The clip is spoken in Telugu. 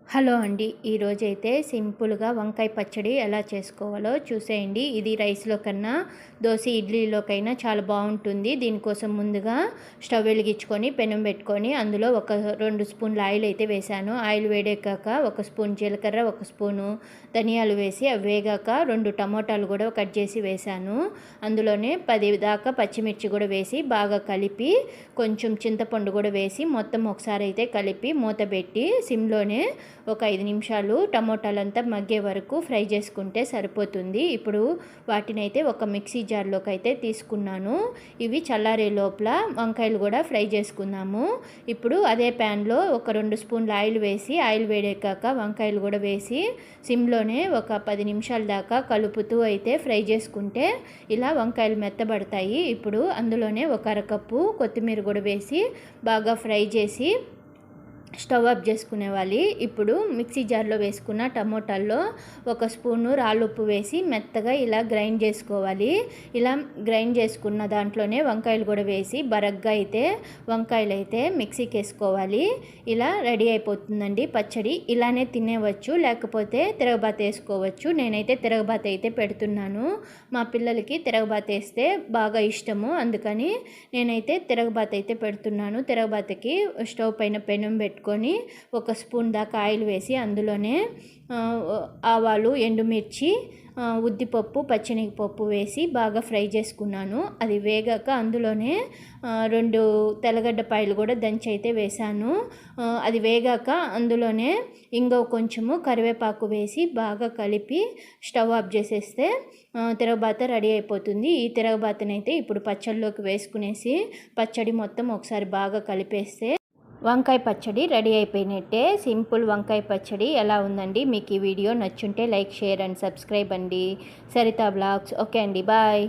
హలో అండి. ఈరోజైతే సింపుల్‌గా వంకాయ పచ్చడి ఎలా చేసుకోవాలో చూసేయండి. ఇది రైస్‌లో కన్నా, దోస, ఇడ్లీలోకైనా చాలా బాగుంటుంది. దీనికోసం ముందుగా స్టవ్ వెలిగించుకొని పెనం పెట్టుకొని అందులో ఒక 2 స్పూన్ల ఆయిల్ అయితే వేశాను. ఆయిల్ వేడెక్కాక 1 స్పూన్ జీలకర్ర, 1 స్పూను ధనియాలు వేసి అవి వేగాక 2 టమోటాలు కూడా కట్ చేసి వేశాను. అందులోనే 10 దాకా పచ్చిమిర్చి కూడా వేసి బాగా కలిపి కొంచెం చింతపండు కూడా వేసి మొత్తం ఒకసారి అయితే కలిపి మూత పెట్టి సిమ్లోనే ఒక 5 నిమిషాలు టమోటాలంతా మగ్గే వరకు ఫ్రై చేసుకుంటే సరిపోతుంది. ఇప్పుడు వాటిని అయితే ఒక మిక్సీ జార్లోకి అయితే తీసుకున్నాను. ఇవి చల్లారే లోపల వంకాయలు కూడా ఫ్రై చేసుకున్నాము. ఇప్పుడు అదే ప్యాన్లో ఒక 2 స్పూన్ల ఆయిల్ వేసి ఆయిల్ వేడెక్కాక వంకాయలు కూడా వేసి సిమ్లోనే ఒక 10 నిమిషాల దాకా కలుపుతూ అయితే ఫ్రై చేసుకుంటే ఇలా వంకాయలు మెత్తబడతాయి. ఇప్పుడు అందులోనే ఒక అరకప్పు కొత్తిమీర కూడా వేసి బాగా ఫ్రై చేసి స్టవ్ ఆఫ్ చేసుకునేవాలి. ఇప్పుడు మిక్సీ జార్లో వేసుకున్న టమోటాల్లో 1 స్పూను రాళ్ళుప్పు వేసి మెత్తగా ఇలా గ్రైండ్ చేసుకోవాలి. ఇలా గ్రైండ్ చేసుకున్న దాంట్లోనే వంకాయలు కూడా వేసి బరగ్గా అయితే వంకాయలు అయితే మిక్సీకి వేసుకోవాలి. ఇలా రెడీ అయిపోతుందండి పచ్చడి. ఇలానే తినేవచ్చు, లేకపోతే తిరగబాత వేసుకోవచ్చు. నేనైతే తిరగబాత అయితే పెడుతున్నాను. మా పిల్లలకి తిరగబాత వేస్తే బాగా ఇష్టము, అందుకని నేనైతే తిరగబాత అయితే పెడుతున్నాను. తిరగబాతకి స్టవ్ పైన పెనం పెట్టుకొని 1 స్పూన్ దాకా ఆయిల్ వేసి అందులోనే ఆవాలు, ఎండుమిర్చి, ఉద్దిపప్పు, పచ్చెనగపప్పు వేసి బాగా ఫ్రై చేసుకున్నాను. అది వేగాక అందులోనే 2 తెల్లగడ్డపాయలు కూడా దంచి అయితే వేశాను. అది వేగాక అందులోనే ఇంగో కొంచెము కరివేపాకు వేసి బాగా కలిపి స్టవ్ ఆఫ్ చేసేస్తే తిరగబాత రెడీ అయిపోతుంది. ఈ తిరగబాతనైతే ఇప్పుడు పచ్చడిలోకి వేసుకునేసి పచ్చడి మొత్తం ఒకసారి బాగా కలిపేస్తే వంకాయ పచ్చడి రెడీ అయిపోయినట్టే. సింపుల్ వంకాయ పచ్చడి ఎలా ఉందండి? మీకు ఈ వీడియో నచ్చుంటే లైక్, షేర్ అండ్ సబ్స్క్రైబ్ అండి. సరిత బ్లాగ్స్. ఓకే అండి, బాయ్.